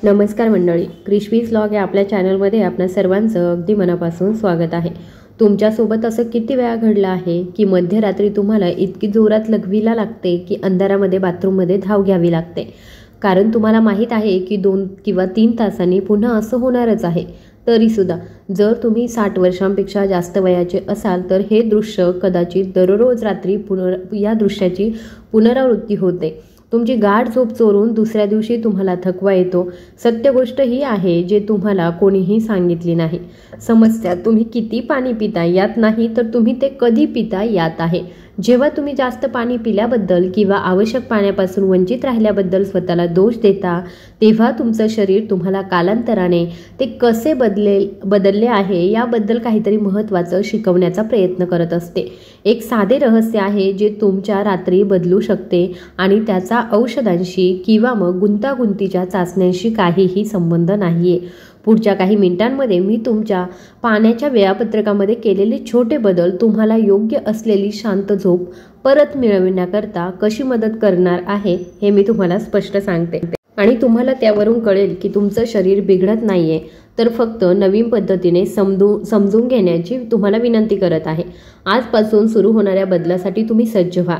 नमस्कार मंडळी, क्रिशवीज व्लॉग या आपल्या चॅनलमध्ये आपल्या सर्वांचं अगदी मनापासून स्वागत आहे. तुमच्यासोबत असं किती वेळा घडलं आहे की मध्यरात्री तुम्हाला इतकी जोरात लघवीला लागते की अंधारामध्ये बाथरूममध्ये धाव घ्यावी लागते, कारण तुम्हाला माहीत आहे की 2 किंवा 3 तासांनी पुन्हा असं होणारच आहे. तरीसुद्धा जर तुम्ही 60 वर्षांपेक्षा जास्त वयाचे असाल तर हे दृश्य कदाचित दररोज रात्री या दृश्याची पुनरावृत्ती होते. तुमची गाढ झोप चोरून दुसऱ्या दिवशी तुम्हाला थकवा येतो. सत्य गोष्ट ही आहे जे तुम्हाला कोणीही सांगितली नाही. समस्या तुम्ही किती पाणी पिता यात नाही, तर तुम्ही ते कधी पिता यात आहे. जेव्हा तुम्ही जास्त पाणी पिल्याबद्दल किंवा आवश्यक पाण्यापासून वंचित राहिल्याबद्दल स्वतःला दोष देता, तेव्हा तुमचं शरीर तुम्हाला कालांतराने ते कसे बदलले आहे याबद्दल काहीतरी महत्त्वाचं शिकवण्याचा प्रयत्न करत असते. एक साधे रहस्य आहे जे तुमच्या रात्री बदलू शकते आणि त्याचा औषधांशी किंवा मग गुंतागुंतीच्या चाचण्यांशी काहीही संबंध नाहीये. पुढच्या काही मिनिटांमध्ये मी तुमच्या पाण्याच्या वेळापत्रकामध्ये केलेले छोटे बदल तुम्हाला योग्य असलेली शांत झोप परत मिळविण्याकरता कशी मदत करणार आहे हे मी तुम्हाला स्पष्ट सांगते. आणि तुम्हाला त्यावरून कळेल की तुमचं शरीर बिघडत नाहीये, तर फक्त नवीन पद्धतीने समजून घेण्याची तुम्हाला विनंती करत आहे. आजपासून सुरू होणाऱ्या बदलासाठी तुम्ही सज्ज व्हा.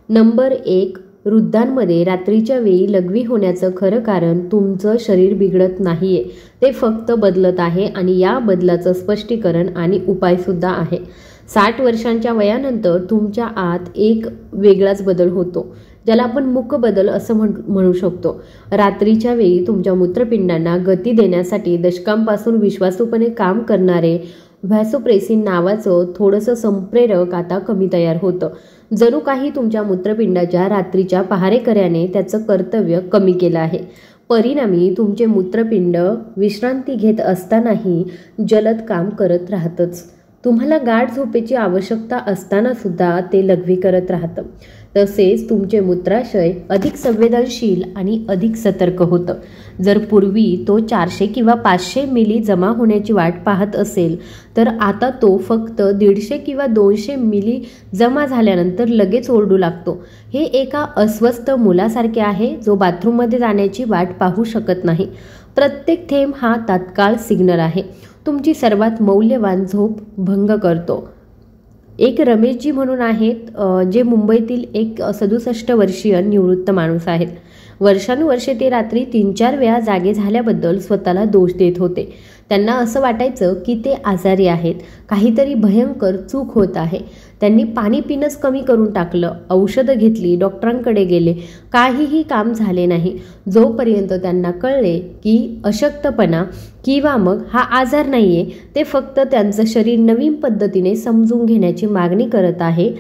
नंबर 1, वृद्धांमध्ये रात्रीच्या वेळी लघवी होण्याचं खरं कारण तुमचं शरीर बिघडत नाहीये, ते फक्त बदलत आहे आणि या बदलाचं स्पष्टीकरण आणि उपायसुद्धा आहे. 60 वर्षांच्या वयानंतर तुमच्या आत एक वेगळाच बदल होतो, ज्याला आपण मुक बदल असं म्हणू शकतो. रात्रीच्या वेळी तुमच्या मूत्रपिंडांना गती देण्यासाठी दशकांपासून विश्वासूपणे काम करणारे व्हॅसोप्रेसिन नावाचं थोडंसं संप्रेरक आता कमी तयार होतं. जणू काही तुमच्या मूत्रपिंडाच्या रात्रीच्या पहारेकऱ्याने त्याचं कर्तव्य कमी केलं आहे. परिणामी तुमचे मूत्रपिंड विश्रांती घेत असतानाही जलद काम करत राहतच. तुम्हाला गाढ झोपेची आवश्यकता असताना सुद्धा ते लघवी करत राहतं. तसेच तुमचे मूत्राशय अधिक संवेदनशील आणि अधिक सतर्क होतं. जर पूर्वी तो 400 किंवा 500 मिली जमा होण्याची वाट पाहत असेल, तर आता तो फक्त 150 किंवा 200 मिली जमा झाल्यानंतर लगेच ओरडू लागतो. हे एका अस्वस्थ मुलासारखे आहे जो बाथरूममध्ये जाण्याची वाट पाहू शकत नाही. प्रत्येक थेंब हा तात्काळ सिग्नल आहे. तुमची सर्वात मौल्यवान झोप भंग करतो. एक रमेशजी म्हणून आहेत, जे मुंबईतील एक 67 वर्षीय निवृत्त माणूस आहेत. वर्षानुवर्षे ते रात्री 3-4 वेळा जागे झाल्याबद्दल स्वतःला दोष देत होते. त्यांना असं वाटायचं की ते आजारी आहेत, काहीतरी भयंकर चूक होत आहे. त्यांनी पाणी पिणंच कमी करून टाकलं, औषधं घेतली, डॉक्टरांकडे गेले, काहीही काम झाले नाही. जोपर्यंत त्यांना कळले की अशक्तपणा किंवा मग हा आजार नाहीये, ते फक्त त्यांचं शरीर नवीन पद्धतीने समजून घेण्याची मागणी करत आहे.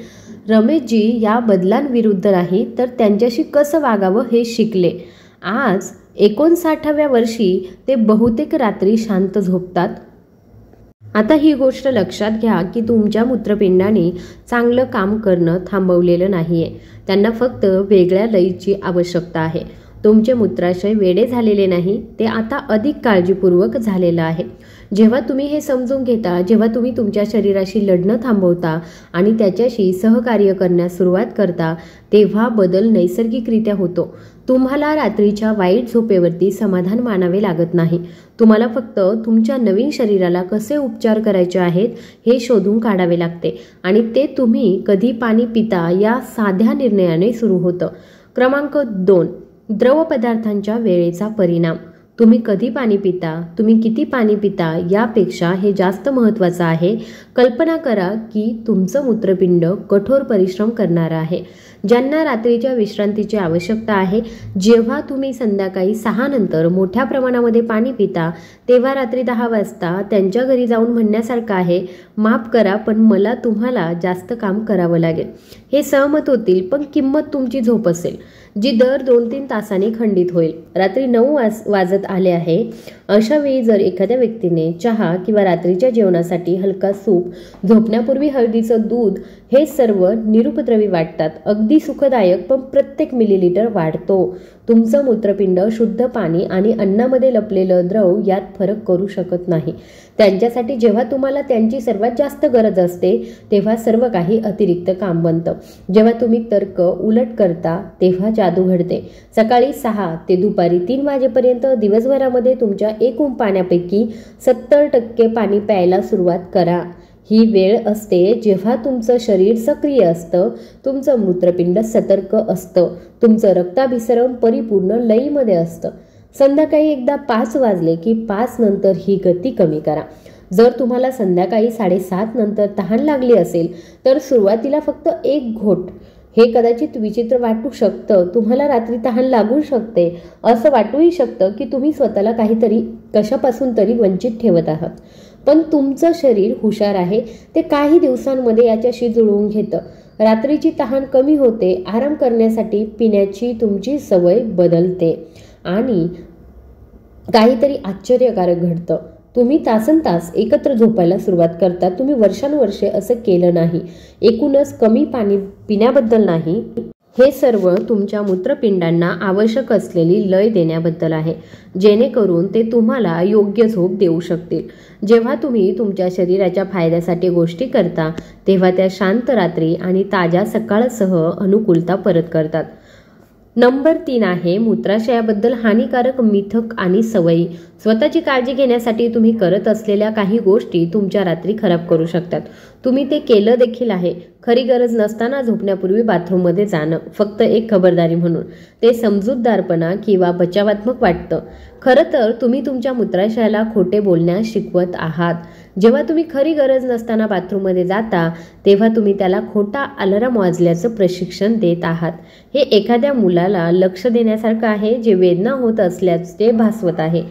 रमेशजी या बदलांविरुद्ध नाही, तर त्यांच्याशी कसं वागावं हे शिकले. आज 59व्या वर्षी ते बहुतेक रात्री शांत झोपतात. आता ही गोष्ट लक्षात घ्या की तुमच्या मूत्रपिंडाने चांगलं काम करणं थांबवलेलं नाहीये. त्यांना फक्त वेगळ्या लयीची आवश्यकता आहे. तुमचे मूत्राशय वेडे झालेले नाही, ते आता अधिक काळजीपूर्वक झालेलं आहे. जेव्हा तुम्ही हे समजून घेता, जेव्हा तुम्ही तुमच्या शरीराशी लढणं थांबवता आणि त्याच्याशी सहकार्य करण्यास सुरुवात करता, तेव्हा बदल नैसर्गिकरित्या होतो. तुम्हाला रात्रीच्या वाईट झोपेवरती समाधान मानावे लागत नाही. तुम्हाला फक्त तुमच्या नवीन शरीराला कसे उपचार करायचे आहेत हे शोधून काढावे लागते आणि ते तुम्ही कधी पाणी पिता या साध्या निर्णयाने सुरू होतं. क्रमांक 2, द्रव पदार्थांच्या वेळेचा परिणाम. तुम्ही कधी पाणी पिता, तुम्ही किती पाणी पिता यापेक्षा हे जास्त महत्त्वाचं आहे. कल्पना करा की तुमचं मूत्रपिंड कठोर परिश्रम करणारं आहे, ज्यांना रात्रीच्या विश्रांतीची आवश्यकता आहे. जेव्हा तुम्ही संध्याकाळी 6 नंतर मोठ्या प्रमाणामध्ये पाणी पिता, तेव्हा रात्री 10 वाजता त्यांच्या घरी जाऊन म्हणण्यासारखं आहे, माफ करा पण मला तुम्हाला जास्त काम करावं लागेल. हे सहमत होतील, पण किंमत तुमची झोप असेल, जी दर 2-3 तासांनी खंडित होईल. रात्री 9 वाजत आले आहे. अशा वेळी जर एखाद्या व्यक्तीने चहा किंवा रात्रीच्या जेवणासाठी हलका सूप, झोपण्यापूर्वी हळदीचं दूध, हे सर्व निरुपद्रवी वाटतात, अगदी सुखदायक, पण प्रत्येक मिलीलिटर वाढतो. तुमचं मूत्रपिंड शुद्ध पाणी आणि अन्नामध्ये लपलेलं द्रव यात फरक करू शकत नाही. त्यांच्यासाठी जेव्हा तुम्हाला त्यांची सर्वात जास्त गरज असते तेव्हा सर्व काही अतिरिक्त काम बनतं. जेव्हा तुम्ही तर्क उलट करता तेव्हा जादू घडते. सकाळी 6 ते दुपारी 3 वाजेपर्यंत दिवसभरामध्ये तुमच्या एकूण पाण्यापैकी 70% पाणी प्यायला सुरुवात करा. ही वेळ असते जेव्हा तुमचं शरीर सक्रिय असतं, तुमचं मूत्रपिंड सतर्क असतं, तुमचं रक्ताभिसरण परिपूर्ण लयीमध्ये असतं. संध्याकाळी एकदा 5 वाजले की 5 नंतर ही गती कमी करा. जर तुम्हाला संध्याकाळी 7:30 नंतर तहान लागली असेल तर सुरुवातीला फक्त 1 घोट. हे कदाचित विचित्र वाटू शकतं, तुम्हाला रात्री तहान लागू शकते, असं वाटूही शकतं की तुम्ही स्वतःला काहीतरी कशापासून तरी वंचित ठेवत आहात. पण तुमचं शरीर हुशार आहे, ते काही दिवसांमध्ये याच्याशी जुळवून घेतं. रात्रीची तहान कमी होते, आराम करण्यासाठी पिण्याची तुमची सवय बदलते आणि काहीतरी आश्चर्यकारक घडतं. तुम्ही तासनतास एकत्र झोपायला सुरुवात करता. तुम्ही वर्षानुवर्षे असं केलं नाही. एकूणच कमी पाणी पिण्याबद्दल नाही, हे सर्व तुमच्या मूत्रपिंडांना आवश्यक असलेली लय देण्याबद्दल आहे, जेणेकरून ते तुम्हाला योग्य झोप देऊ शकतील. जेव्हा तुम्ही तुमच्या शरीराच्या फायद्यासाठी गोष्टी करता तेव्हा त्या शांत रात्री आणि ताज्या सकाळसह अनुकूलता परत करतात. नंबर 3 आहे मूत्राशयाबद्दल हानिकारक मिथक आणि सवयी. स्वतःची काळजी घेण्यासाठी तुम्ही करत असलेल्या काही गोष्टी तुमच्या रात्री खराब करू शकतात. तुम्ही ते केलं देखील आहे. खरी गरज नसताना झोपण्यापूर्वी बाथरूममध्ये जाणं, फक्त एक खबरदारी म्हणून. ते समजूतदारपणा किंवा बचावात्मक वाटतं. खरं तर तुम्ही तुमच्या मूत्राशयाला खोटे बोलण्यास शिकवत आहात. जेव्हा तुम्ही खरी गरज नसताना बाथरूममध्ये जाता तेव्हा तुम्ही त्याला खोटा अलार्म वाजल्याचं प्रशिक्षण देत आहात. हे एखाद्या मुलाला लक्ष देण्यासारखं आहे जे वेदना होत असल्याचे भासवत आहे.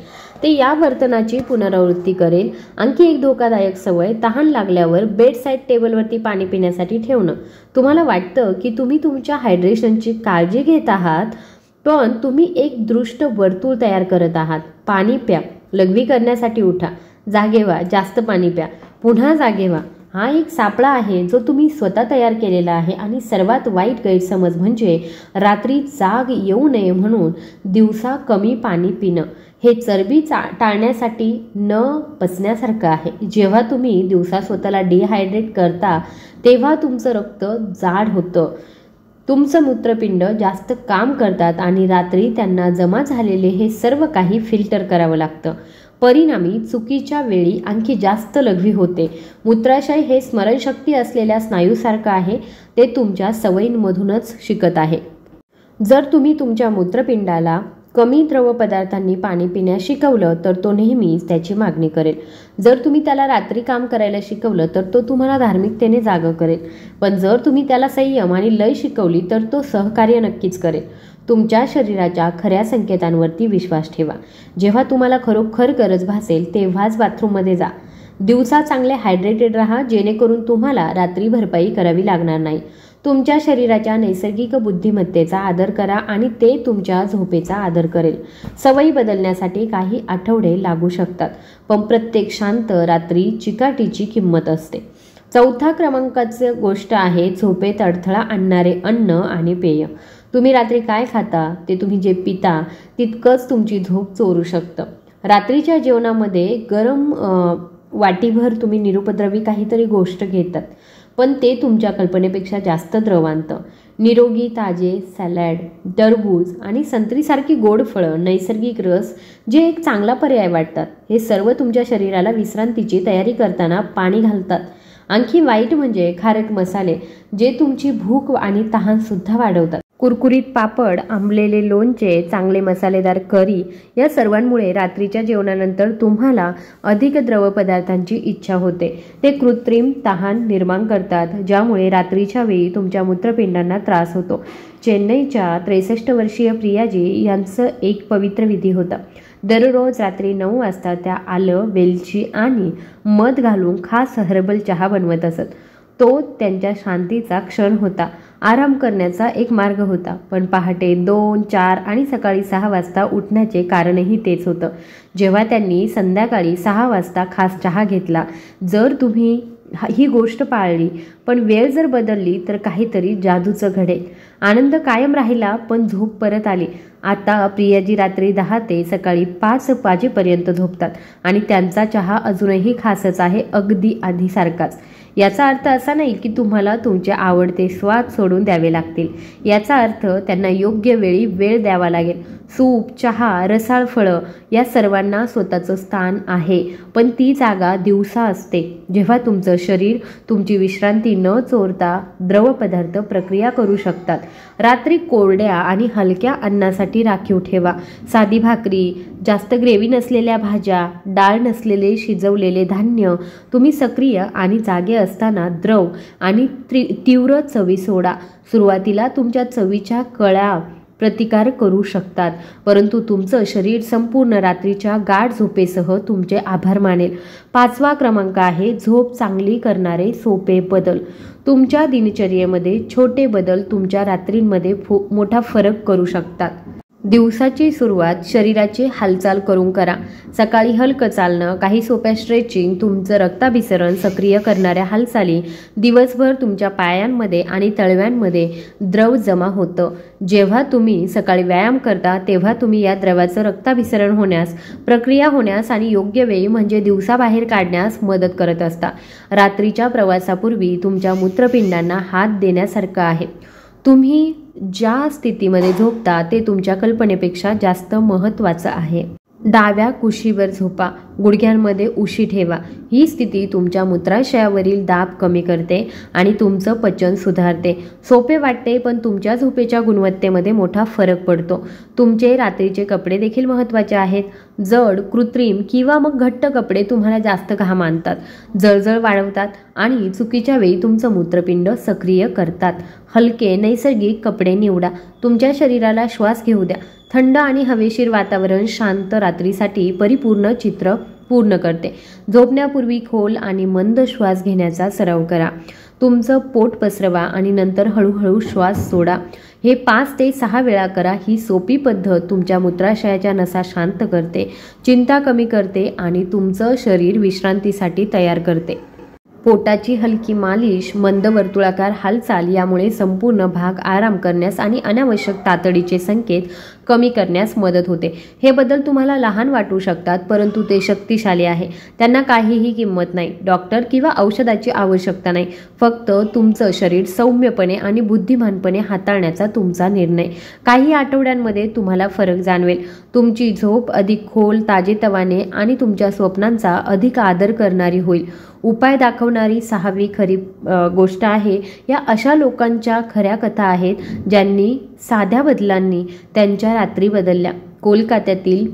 ते या वर्तनाची पुनरावृत्ती करेल. आणखी एक धोकादायक सवय, तहान लागल्यावर बेडसाईड टेबलवरती पाणी पिण्यासाठी ठेवणं. तुम्हाला वाटतं की तुम्ही तुमच्या हायड्रेशनची काळजी घेत आहात, पण तुम्ही एक दृष्ट वर्तुळ तयार करत आहात. पाणी प्या, लघवी करण्यासाठी उठा, जागे व्हा, जास्त पाणी प्या, पुन्हा जागे व्हा. हा एक सापळा आहे जो तुम्ही स्वतः तयार केलेला आहे. आणि सर्वात वाईट गैरसमज म्हणजे रात्री जाग येऊ नये म्हणून दिवसा कमी पाणी पिणं. हे चरबी टाळण्यासाठी न पचण्यासारखं आहे. जेव्हा तुम्ही दिवसा स्वतःला डिहायड्रेट करता तेव्हा तुमचं रक्त जाड होतं, तुमचं मूत्रपिंड जास्त काम करतात आणि रात्री त्यांना जमा झालेले हे सर्व काही फिल्टर करावं लागतं. परिणामी चुकीच्या वेळी आणखी जास्त लघवी होते. मूत्राशय हे स्मरणशक्ती असलेल्या स्नायूसारखं आहे, ते तुमच्या सवयींमधूनच शिकत आहे. जर तुम्ही तुमच्या मूत्रपिंडाला कमी द्रव पदार्थांनी पाणी पिण्यास शिकवलं तर तो नेहमीच त्याची मागणी करेल. जर तुम्ही त्याला रात्री काम करायला शिकवलं तर तो तुम्हाला धार्मिकतेने जागं करेल. पण जर तुम्ही त्याला संयम आणि लय शिकवली तर तो सहकार्य नक्कीच करेल. तुमच्या शरीराच्या खऱ्या संकेतांवरती विश्वास ठेवा. जेव्हा तुम्हाला खरोखर गरज भासेल तेव्हाच बाथरूममध्ये जा. दिवसा चांगले हायड्रेटेड राहा, जेणेकरून तुम्हाला रात्री भरपाई करावी लागणार नाही. तुमच्या शरीराच्या नैसर्गिक बुद्धिमत्तेचा आदर करा आणि ते तुमच्या झोपेचा आदर करेल. सवयी बदलण्यासाठी काही आठवडे लागू शकतात, पण प्रत्येक शांत रात्री चिकाटीची किंमत असते. 4थ्या क्रमांकाची गोष्ट आहे झोपेत अडथळा आणणारे अन्न आणि पेय. तुम्ही रात्री काय खाता ते तुम्ही जे पिता तितकंच तुमची झोप चोरू शकतं. रात्रीच्या जेवणामध्ये गरम वाटीभर तुम्ही निरुपद्रवी काहीतरी गोष्ट घेतात, पण ते तुमच्या कल्पनेपेक्षा जास्त द्रव आणतं. निरोगी ताजे सॅलड, टरबूज आणि संत्रीसारखी गोड फळं, नैसर्गिक रस जे एक चांगला पर्याय वाटतात, हे सर्व तुमच्या शरीराला विश्रांतीची तयारी करताना पाणी घालतात. आणखी वाईट म्हणजे खारट मसाले, जे तुमची भूक आणि तहान सुद्धा वाढवतात. कुरकुरीत पापड, आंबलेले लोणचे, चांगले मसालेदार करी या सर्वांमुळे रात्रीच्या जेवणानंतर तुम्हाला अधिक द्रव पदार्थांची इच्छा होते. ते कृत्रिम तहान निर्माण करतात, ज्यामुळे रात्रीच्या वेळी तुमच्या मूत्रपिंडांना त्रास होतो. चेन्नईच्या 63 वर्षीय प्रियाजी यांचं एक पवित्र विधी होता. दररोज रात्री 9 वाजता त्या आलं, वेलची आणि मध घालून खास हर्बल चहा बनवत असत. तो त्यांच्या शांतीचा क्षण होता, आराम करण्याचा एक मार्ग होता. पण पहाटे 2, 4 आणि सकाळी 6 वाजता उठण्याचे कारणही तेच होतं. जेव्हा त्यांनी संध्याकाळी 6 वाजता खास चहा घेतला, जर तुम्ही ही गोष्ट पाळली, पण वेळ जर बदलली तर काहीतरी जादूचं घडेल. आनंद कायम राहिला, पण झोप परत आली. आता प्रियाजी रात्री 10 ते सकाळी 5 वाजेपर्यंत झोपतात आणि त्यांचा चहा अजूनही खासच आहे, अगदी आधीसारखाच. याचा अर्थ असा नाही की तुम्हाला तुमचे आवडते स्वाद सोडून द्यावे लागतील. याचा अर्थ त्यांना योग्य वेळी वेळ द्यावा लागेल. सूप, चहा, रसाळ फळं या सर्वांना स्वतःचं स्थान आहे, पण ती जागा दिवसा असते, जेव्हा तुमचं शरीर तुमची विश्रांती न चोरता द्रव पदार्थ प्रक्रिया करू शकतात. रात्री कोरड्या आणि हलक्या अन्नासाठी राखीव ठेवा. साधी भाकरी, जास्त ग्रेव्ही नसलेल्या भाज्या, डाळ नसलेले शिजवलेले धान्य. तुम्ही सक्रिय आणि जागे असताना द्रव आणि तीव्र चवी सोडा. सुरुवातीला तुमच्या चवीच्या कळ्या प्रतिकार करू शकतात, परंतु तुमचं शरीर संपूर्ण रात्रीच्या गाढ झोपेसह तुमचे आभार मानेल. 5वा क्रमांक आहे झोप चांगली करणारे सोपे बदल. तुमच्या दिनचर्येमध्ये छोटे बदल तुमच्या रात्रींमध्ये मोठा फरक करू शकतात. दिवसाची सुरुवात शरीराची हालचाल करून करा. सकाळी हलकं चालणं, काही सोप्या स्ट्रेचिंग, तुमचं रक्ताभिसरण सक्रिय करणाऱ्या हालचाली. दिवसभर तुमच्या पायांमध्ये आणि तळव्यांमध्ये द्रव जमा होतं. जेव्हा तुम्ही सकाळी व्यायाम करता तेव्हा तुम्ही या द्रवाचं रक्ताभिसरण होण्यास, प्रक्रिया होण्यास आणि योग्य वेळी म्हणजे दिवसाबाहेर काढण्यास मदत करत असता. रात्रीच्या प्रवासापूर्वी तुमच्या मूत्रपिंडांना हात देण्यासारखं आहे. तुम्ही ज्या स्थितीमध्ये झोपता ते तुमच्या कल्पनेपेक्षा जास्त महत्त्वाचं आहे. डाव्या कुशीवर झोपा, गुडघ्यांमध्ये उशी ठेवा. ही स्थिती तुमच्या मूत्राशयावरील दाब कमी करते आणि तुमचं पचन सुधारते. सोपे वाटते, पण तुमच्या झोपेच्या गुणवत्तेमध्ये मोठा फरक पडतो. तुमचे रात्रीचे कपडे देखील महत्त्वाचे आहेत. जड, कृत्रिम किंवा मग घट्ट कपडे तुम्हाला जास्त घाम आणतात, जळजळ वाढवतात आणि चुकीच्या वेळी तुमचं मूत्रपिंड सक्रिय करतात. हलके, नैसर्गिक कपडे निवडा. तुमच्या शरीराला श्वास घेऊ द्या. थंड आणि हवेशीर वातावरण शांत रात्रीसाठी परिपूर्ण चित्र पूर्ण करते. झोपण्यापूर्वी खोल आणि मंद श्वास घेण्याचा सराव करा. तुमचं पोट पसरवा आणि नंतर हळूहळू श्वास सोडा. हे 5 ते 6 वेळा करा. ही सोपी पद्धत तुमच्या मूत्राशयाच्या नसा शांत करते, चिंता कमी करते आणि तुमचं शरीर विश्रांतीसाठी तयार करते. पोटाची हलकी मालिश, मंद वर्तुळाकार हालचाल यामुळे संपूर्ण भाग आराम करण्यास आणि अनावश्यक तातडीचे संकेत कमी करण्यास मदत होते. हे बदल तुम्हाला लहान वाटू शकतात, परंतु ते शक्तिशाली आहे. त्यांना काहीही किंमत नाही. डॉक्टर किंवा औषधाची आवश्यकता नाही. फक्त तुमचं शरीर सौम्यपणे आणि बुद्धिमानपणे हाताळण्याचा तुमचा निर्णय. काही आठवड्यांमध्ये तुम्हाला फरक जाणवेल. तुमची झोप अधिक खोल, ताजेतवाने आणि तुमच्या स्वप्नांचा अधिक आदर करणारी होईल. उपाय दाखवणारी 6वी खरी गोष्ट आहे, या अशा लोकांच्या खऱ्या कथा आहेत ज्यांनी साध्या बदलांनी त्यांच्या रात्री बदलल्या. कोलकात्यातील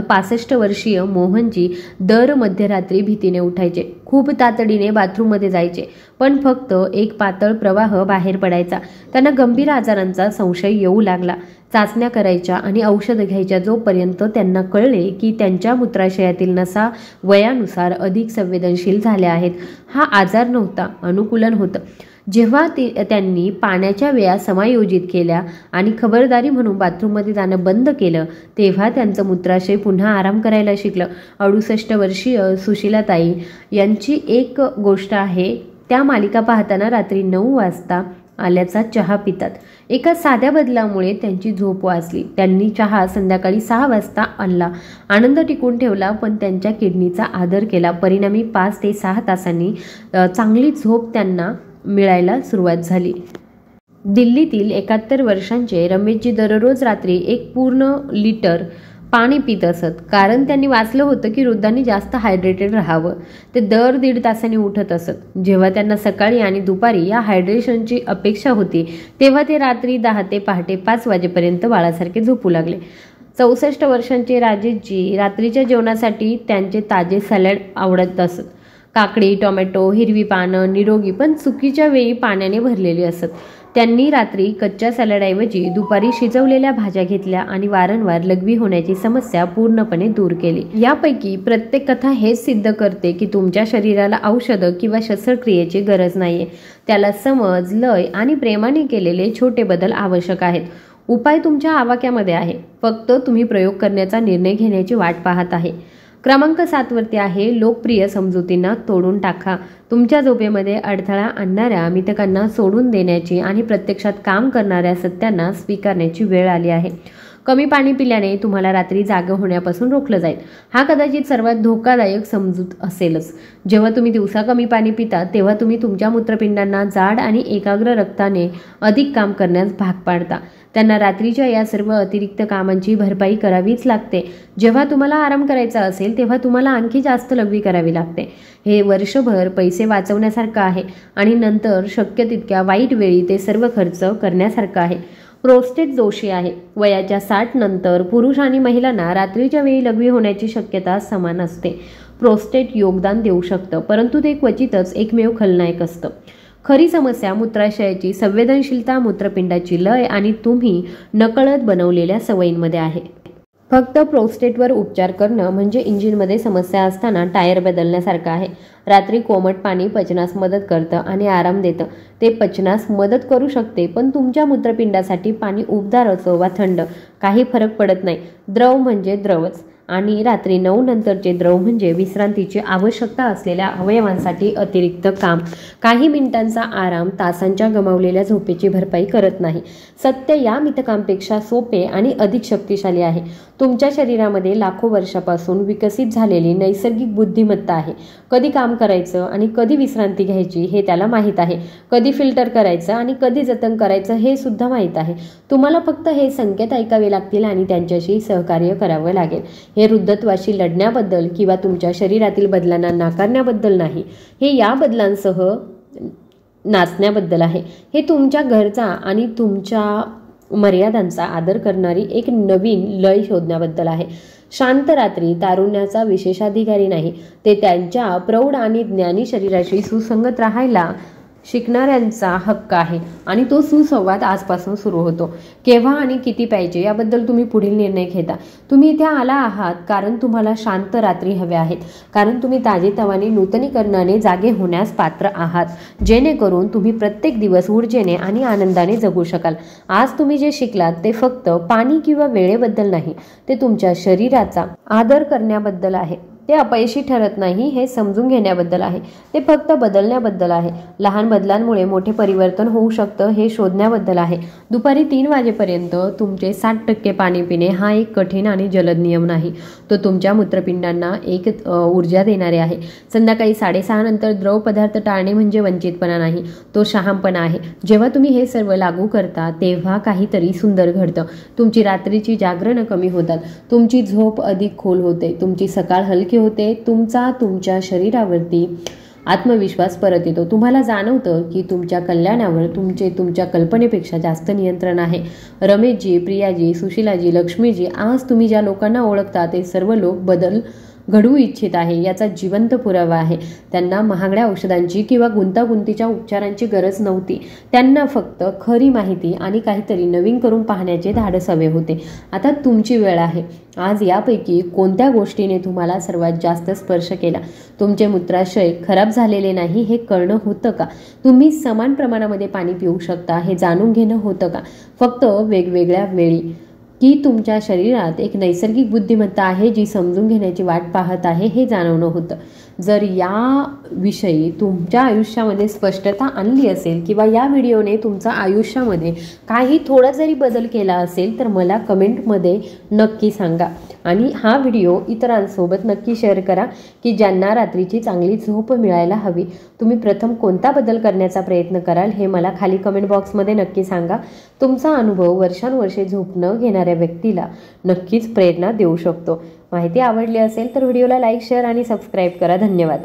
65 वर्षीय मोहनजी दर मध्यरात्री भीतीने उठायचे. खूप तातडीने बाथरूममध्ये जायचे, पण फक्त एक पातळ प्रवाह बाहेर पडायचा. त्यांना गंभीर आजारांचा संशय येऊ लागला. चाचण्या करायच्या आणि औषधं घ्यायच्या, जोपर्यंत त्यांना कळले की त्यांच्या मूत्राशयातील नसा वयानुसार अधिक संवेदनशील झाल्या आहेत. हा आजार नव्हता, अनुकूलन होतं. जेव्हा त्यांनी पाण्याच्या वेळा समायोजित केल्या आणि खबरदारी म्हणून बाथरूममध्ये जाणं बंद केलं, तेव्हा त्यांचं मूत्राशय पुन्हा आराम करायला शिकलं. 68 वर्षीय सुशीलाताई यांची एक गोष्ट आहे. त्या मालिका पाहताना रात्री 9 वाजता आल्याचा चहा पितात. एका साध्या बदलामुळे त्यांची झोप वाचली. त्यांनी चहा संध्याकाळी 6 वाजता आणला. आनंद टिकून ठेवला, पण त्यांच्या किडनीचा आदर केला. परिणामी 5 ते 6 तासांनी चांगली झोप त्यांना मिळायला सुरुवात झाली. दिल्लीतील 71 वर्षांचे रमेशजी दररोज रात्री 1 पूर्ण लिटर पाणी पित असत, कारण त्यांनी वाचलं होतं की वृद्धांनी जास्त हायड्रेटेड राहावं. ते दर 1.5 तासांनी उठत असत. जेव्हा त्यांना सकाळी आणि दुपारी या हायड्रेशनची अपेक्षा होती, तेव्हा ते रात्री 10 ते पहाटे 5 वाजेपर्यंत बाळासारखे झोपू लागले. 64 वर्षांचे राजेशजी रात्रीच्या जेवणासाठी त्यांचे ताजे सॅलड आवडत असत. काकडी, टोमॅटो, हिरवी पानं, निरोगी पण चुकीच्या वेळी पाण्याने भरलेली असत. त्यांनी रात्री कच्च्या सॅलडऐवजी दुपारी शिजवलेल्या भाज्या घेतल्या आणि वारंवार लघवी होण्याची समस्या पूर्णपणे दूर केली. यापैकी प्रत्येक कथा हेच सिद्ध करते की तुमच्या शरीराला औषधं किंवा शस्त्रक्रियेची गरज नाहीये. त्याला समज, लय आणि प्रेमाने केलेले छोटे बदल आवश्यक आहेत. उपाय तुमच्या आवाक्यामध्ये आहे, फक्त तुम्ही प्रयोग करण्याचा निर्णय घेण्याची वाट पाहत आहे. क्रमांक 7 वरती आहे लोकप्रिय समजुतींना तोडून टाका. तुमच्या झोपेमध्ये अडथळा आणणाऱ्या मिथकांना सोडून देण्याची आणि प्रत्यक्षात काम करणाऱ्या सत्यांना स्वीकारण्याची वेळ आली आहे. कमी पाणी पिल्याने तुम्हाला रात्री जागे होण्यापासून रोखलं जाईल. हा कदाचित सर्वात धोकादायक समजूत असेलच. जेव्हा तुम्ही दिवसा कमी पाणी पिता तेव्हा तुम्ही तुमच्या मूत्रपिंडांना जाड आणि एकाग्र रक्ताने अधिक काम करण्यास भाग पाडता. त्यांना रात्रीच्या या सर्व अतिरिक्त कामांची भरपाई करावीच लागते. जेव्हा तुम्हाला आराम करायचा असेल तेव्हा तुम्हाला आणखी जास्त लघवी करावी लागते. हे वर्षभर पैसे वाचवण्यासारखं आहे आणि नंतर शक्य तितक्या वाईट वेळी ते सर्व खर्च करण्यासारखं आहे. प्रोस्टेट दोषी आहे. वयाच्या 60 नंतर पुरुष आणि महिलांना रात्रीच्या वेळी लघवी होण्याची शक्यता समान असते. प्रोस्टेट योगदान देऊ शकतं, परंतु ते क्वचितच एकमेव खलनायक असतं. खरी समस्या मूत्राशयाची संवेदनशीलता, मूत्रपिंडाची लय आणि तुम्ही नकळत बनवलेल्या सवयींमध्ये आहे. फक्त प्रोस्टेटवर उपचार करणं म्हणजे इंजिनमध्ये समस्या असताना टायर बदलण्यासारखं आहे. रात्री कोमट पाणी पचनास मदत करतं आणि आराम देतं. ते पचनास मदत करू शकते, पण तुमच्या मूत्रपिंडासाठी पाणी उबदार असो वा थंड काही फरक पडत नाही. द्रव म्हणजे द्रवच आणि रात्री 9 नंतरचे द्रव म्हणजे विश्रांतीची आवश्यकता असलेल्या अवयवांसाठी अतिरिक्त काम. काही मिनिटांचा आराम तासांच्या गमावलेल्या झोपेची भरपाई करत नाही. सत्य या मिथकांपेक्षा सोपे आणि अधिक शक्तिशाली आहे. तुमच्या शरीरामध्ये लाखो वर्षापासून विकसित झालेली नैसर्गिक बुद्धिमत्ता आहे. कधी काम करायचं आणि कधी विश्रांती घ्यायची हे त्याला माहीत आहे. कधी फिल्टर करायचं आणि कधी जतन करायचं हे सुद्धा माहीत आहे. तुम्हाला फक्त हे संकेत ऐकावे लागतील आणि त्यांच्याशी सहकार्य करावं लागेल. हे वृद्धत्वाशी लढण्याबद्दल किंवा तुमच्या शरीरातील बदलांना नाकारण्याबद्दल नाही. हे या बदलांसह नाचण्याबद्दल आहे. हे तुमच्या गरजा आणि तुमच्या मर्यादांचा आदर करणारी एक नवीन लय शोधण्याबद्दल आहे. शांत रात्री तारुण्याचा विशेषाधिकारी नाही. ते त्यांच्या प्रौढ आणि ज्ञानी शरीराशी सुसंगत राहायला शिकणाऱ्यांचा हक्क आहे आणि तो सुसंवाद आजपासून सुरू होतो. केव्हा आणि किती प्यायचे याबद्दल तुम्ही पुढील निर्णय घेता. तुम्ही इथे आला आहात कारण तुम्हाला शांत रात्री हव्या आहेत, कारण तुम्ही ताजेतवाने नूतनीकरणाने जागे होण्यास पात्र आहात, जेणेकरून तुम्ही प्रत्येक दिवस ऊर्जेने आणि आनंदाने जगू शकाल. आज तुम्ही जे शिकलात ते फक्त पाणी किंवा वेळेबद्दल नाही, ते तुमच्या शरीराचा आदर करण्याबद्दल आहे. ते अपयशी ठरत नाही हे समजून घेण्याबद्दल आहे. ते फक्त बदलण्याबद्दल आहे. लहान बदलांमुळे मोठे परिवर्तन होऊ शकतं हे शोधण्याबद्दल आहे. दुपारी 3 वाजेपर्यंत तुमचे 60% पाणी पिणे हा एक कठीण आणि जलद नियम नाही. तो तुमच्या मूत्रपिंडांना एक ऊर्जा देणारे आहे. संध्याकाळी 6:30 नंतर द्रव पदार्थ टाळणे म्हणजे वंचितपणा नाही, तो शहामपणा आहे. जेव्हा तुम्ही हे सर्व लागू करता तेव्हा काहीतरी सुंदर घडतं. तुमची रात्रीची जागरणं कमी होतात, तुमची झोप अधिक खोल होते, तुमची सकाळ हलकी होते, तुमच्या शरीरावरती आत्मविश्वास परत येतो. तुम्हाला जाणवतं की तुमच्या कल्याणावर तुमच्या कल्पनेपेक्षा जास्त नियंत्रण आहे. रमेशजी, प्रियाजी, सुशीलाजी, लक्ष्मीजी, आज तुम्ही ज्या लोकांना ओळखता ते सर्व लोक बदल घडवू इच्छित आहे याचा जिवंत पुरावा आहे. त्यांना महागड्या औषधांची किंवा गुंतागुंतीच्या उपचारांची गरज नव्हती. त्यांना फक्त खरी माहिती आणि काहीतरी नवीन करून पाहण्याचे धाडस हवे होते. आता तुमची वेळ आहे. आज यापैकी कोणत्या गोष्टीने तुम्हाला सर्वात जास्त स्पर्श केला? तुमचे मूत्राशय खराब झालेले नाही हे कळणं होतं का? तुम्ही समान प्रमाणामध्ये पाणी पिऊ शकता हे जाणून घेणं होतं का? फक्त वेगवेगळ्या वेळी की तुमच्या शरीरात एक नैसर्गिक बुद्धिमत्ता आहे जी समजून घेण्याची वाट पाहत आहे हे जाणवणं होतं. जर या विषयी तुमच्या आयुष्यामध्ये स्पष्टता आणली असेल किंवा या व्हिडिओने तुमच्या आयुष्यामध्ये काही थोडा जरी बदल केला असेल तर मला कमेंटमध्ये नक्की सांगा आणि हा व्हिडिओ इतरांसोबत नक्की शेअर करा की ज्यांना रात्रीची चांगली झोप मिळायला हवी. तुम्ही प्रथम कोणता बदल करण्याचा प्रयत्न कराल हे मला खाली कमेंट बॉक्समध्ये नक्की सांगा. तुमचा अनुभव वर्षानुवर्षे झोप न घेणाऱ्या व्यक्तीला नक्कीच प्रेरणा देऊ शकतो. माहिती आवडली असेल तर व्हिडिओला लाईक, शेअर आणि सबस्क्राईब करा. धन्यवाद.